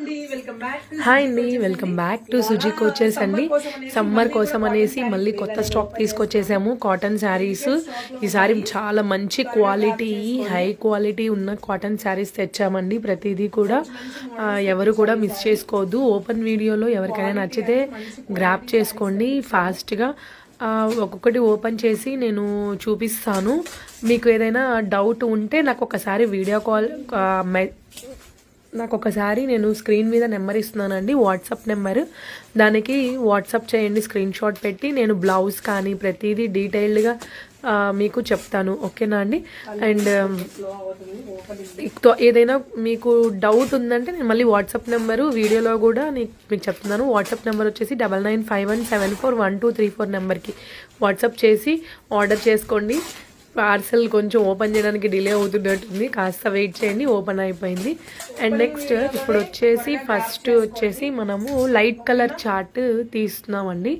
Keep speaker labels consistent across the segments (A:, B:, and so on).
A: Hi అండి, welcome back to Suji coaches అండి. Summer కోసం అనేసి మళ్ళీ కొత్త స్టాక్ తీసుకొచ్చేసాము. కాటన్ శారీస్ ఈసారి చాలా మంచి క్వాలిటీ, హై క్వాలిటీ ఉన్న కాటన్ శారీస్ తెచ్చామండి. ప్రతిదీ కూడా ఎవరు కూడా మిస్ చేసుకోవద్దు. ఓపెన్ వీడియోలో ఎవరికైనా నచ్చితే గ్రాప్ చేసుకోండి ఫాస్ట్గా. ఒక్కొక్కటి ఓపెన్ చేసి నేను చూపిస్తాను. మీకు ఏదైనా డౌట్ ఉంటే నాకు ఒకసారి వీడియో కాల్ నేను స్క్రీన్ మీద నెంబర్ ఇస్తున్నానండి, వాట్సాప్ నెంబర్. దానికి వాట్సాప్ చేయండి స్క్రీన్ షాట్ పెట్టి. నేను బ్లౌజ్ కానీ ప్రతిదీ డీటెయిల్డ్గా మీకు చెప్తాను, ఓకేనా అండి. అండ్ ఏదైనా మీకు డౌట్ ఉందంటే నేను మళ్ళీ వాట్సాప్ నెంబరు వీడియోలో కూడా మీకు చెప్తున్నాను. వాట్సాప్ నెంబర్ వచ్చేసి 9951741234 నెంబర్కి వాట్సాప్ చేసి ఆర్డర్ చేసుకోండి. పార్సల్ కొంచెం ఓపెన్ చేయడానికి డిలే అవుతున్నట్టుంది, కాస్త వెయిట్ చేయండి. ఓపెన్ అయిపోయింది. అండ్ నెక్స్ట్ ఇప్పుడు ఫస్ట్ వచ్చేసి మనము లైట్ కలర్ చార్ట్ తీస్తున్నామండి.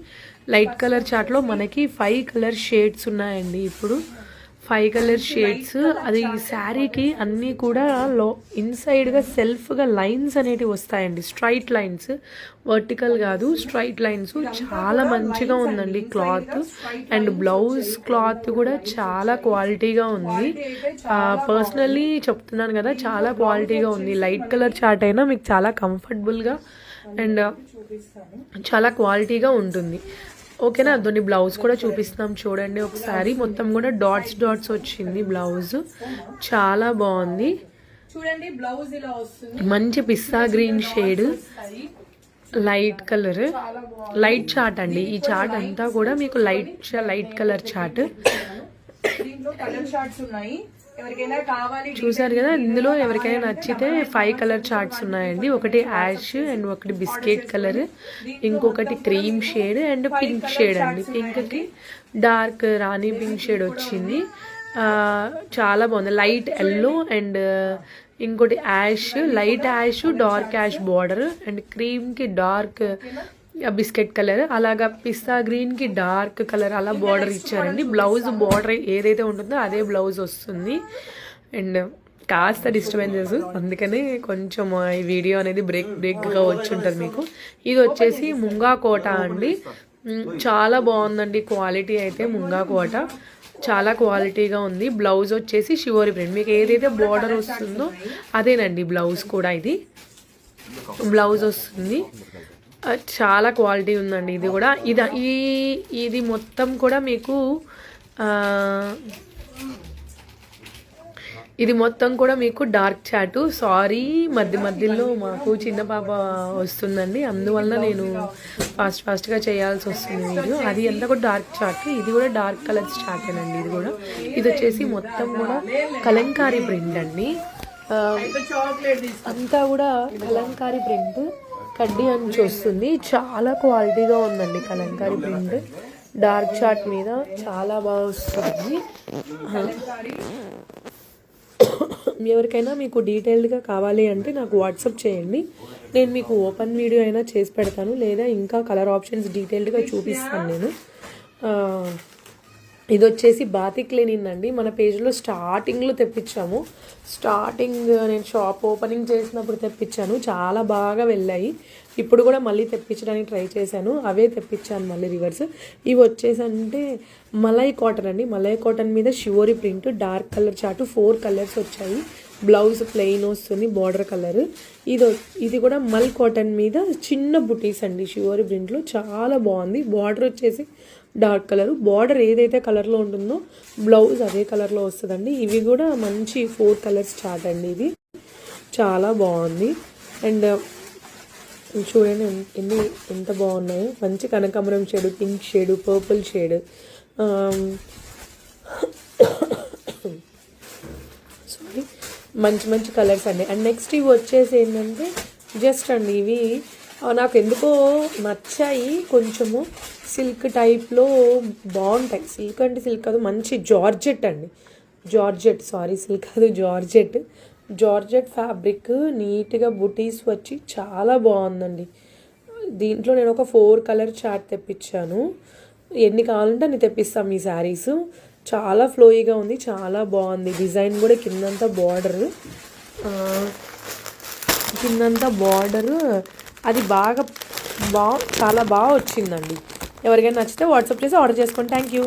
A: లైట్ కలర్ చార్ట్లో మనకి 5 కలర్ షేడ్స్ ఉన్నాయండి. ఇప్పుడు 5 కలర్ షేడ్స్. అది శారీకి అన్నీ కూడా ఇన్సైడ్గా సెల్ఫ్గా లైన్స్ అనేటివి వస్తాయండి. స్ట్రైట్ లైన్స్, వర్టికల్ కాదు, స్ట్రైట్ లైన్స్. చాలా మంచిగా ఉందండి క్లాత్. అండ్ బ్లౌజ్ క్లాత్ కూడా చాలా క్వాలిటీగా ఉంది. పర్సనల్లీ చెప్తున్నాను కదా, చాలా క్వాలిటీగా ఉంది. లైట్ కలర్ చార్ట్ అయినా మీకు చాలా కంఫర్టబుల్గా అండ్ చాలా క్వాలిటీగా ఉంటుంది, ఓకేనా. దాన్ని బ్లౌజ్ కూడా చూపిస్తున్నాం చూడండి ఒకసారి. మొత్తం కూడా డాట్స్ వచ్చింది బ్లౌజ్, చాలా బాగుంది చూడండి. బ్లౌజ్ ఇలా వస్తుంది, మంచి పిస్తా green shade, light colour, light chart అండి. ఈ చార్ట్ అంతా కూడా మీకు లైట్ కలర్ చార్ట్. చూసారు కదా, ఇందులో ఎవరికైనా నచ్చితే 5 కలర్ చార్ట్స్ ఉన్నాయండి. ఒకటి యాష్ అండ్ ఒకటి బిస్కెట్ కలర్, ఇంకొకటి cream shade and pink shade అండి. పింక్కి డార్క్ రాణి పింక్ షేడ్ వచ్చింది, చాలా బాగుంది. లైట్ ఎల్లో అండ్ ఇంకోటి ash, light ash dark ash border, and క్రీమ్కి డార్క్ బిస్కెట్ కలర్, అలాగా పిస్తా గ్రీన్కి డార్క్ కలర్ అలా బార్డర్ ఇచ్చారండి. బ్లౌజ్ బార్డర్ ఏదైతే ఉంటుందో అదే బ్లౌజ్ వస్తుంది. అండ్ కాస్త డిస్టర్బెన్సెస్, అందుకని కొంచెం ఈ వీడియో అనేది బ్రేక్గా వచ్చి ఉంటుంది మీకు. ఇది వచ్చేసి ముంగా కోట అండి. చాలా బాగుందండి క్వాలిటీ అయితే. ముంగా కోట చాలా క్వాలిటీగా ఉంది. బ్లౌజ్ వచ్చేసి షివోరి ప్రింట్, మీకు ఏదైతే బార్డర్ వస్తుందో అదేనండి బ్లౌజ్ కూడా. ఇది బ్లౌజ్ వస్తుంది, చాలా క్వాలిటీ ఉందండి. ఇది కూడా ఇది మొత్తం కూడా మీకు డార్క్ చాట్. సారీ, మధ్యలో మాకు చిన్న పాప వస్తుందండి, అందువల్ల నేను ఫాస్ట్గా చేయాల్సి వస్తుంది వీడియో. అది అంతా కూడా డార్క్ చాట్. ఇది కూడా డార్క్ కలర్ చార్టేనండి. ఇది వచ్చేసి మొత్తం కూడా కలంకారీ ప్రింట్ అండి. అంతా కూడా కలంకారీ ప్రింట్, కడ్డీ అంచు వస్తుంది. చాలా క్వాలిటీగా ఉందండి కలంకారీ ప్రింట్. డార్క్ చార్ట్ మీద చాలా బాగా వస్తుంది. ఎవరికైనా మీకు డీటెయిల్డ్గా కావాలి అంటే నాకు వాట్సాప్ చేయండి, నేను మీకు ఓపెన్ వీడియో అయినా చేసి పెడతాను, లేదా ఇంకా కలర్ ఆప్షన్స్ డీటెయిల్డ్గా చూపిస్తాను నేను. ఇది వచ్చేసి బాతిక్ లెనిన్ అండి. మన పేజ్లో స్టార్టింగ్లో తెప్పించాము. నేను షాప్ ఓపెనింగ్ చేసినప్పుడు తెప్పించాను, చాలా బాగా వెళ్ళాయి. ఇప్పుడు కూడా మళ్ళీ తెప్పించడానికి ట్రై చేశాను, అవే తెప్పించాను మళ్ళీ రివర్స్. ఇవి వచ్చేసి అంటే మలై కాటన్ అండి. మలై కాటన్ మీద షివోరి ప్రింట్, డార్క్ కలర్ చాటు, 4 కలర్స్ వచ్చాయి. బ్లౌజ్ ప్లెయిన్ వస్తుంది, బార్డర్ కలర్. ఇది కూడా మల్ కాటన్ మీద చిన్న బుటీస్ అండి, షివోరి ప్రింట్లో చాలా బాగుంది. బార్డర్ వచ్చేసి డార్క్ కలర్, బార్డర్ ఏదైతే కలర్లో ఉంటుందో బ్లౌజ్ అదే కలర్లో వస్తుందండి. ఇవి కూడా మంచి 4 కలర్స్ చార్ట్ అండి. ఇది చాలా బాగుంది. అండ్ చూడండి ఎంత బాగున్నాయో. మంచి కనకాంబరం shade, pink shade, purple shade, sorry, మంచి కలర్స్ అండి. అండ్ నెక్స్ట్ ఇవి వచ్చేసి ఏంటంటే జస్ట్ అండి, ఇవి నాకు ఎందుకో నచ్చాయి. కొంచెము సిల్క్ టైప్లో బాగుంటాయి. సిల్క్ అంటే సిల్క్ కాదు, మంచి జార్జెట్ అండి. సిల్క్ కాదు, జార్జెట్ ఫ్యాబ్రిక్, నీట్గా బుటీస్ వచ్చి చాలా బాగుందండి. దీంట్లో నేను ఒక 4 కలర్ చార్ట్ తెప్పించాను. ఎన్ని కావాలంటే అన్ని తెప్పిస్తాం ఈ శారీస్. చాలా ఫ్లోయిగా ఉంది, చాలా బాగుంది. డిజైన్ కూడా కిందంతా బార్డర్. కిందంతా బార్డరు అది చాలా బాగా వచ్చిందండి. ఎవరికైనా నచ్చితే వాట్సాప్ చేసి ఆర్డర్ చేసుకోండి. Thank you.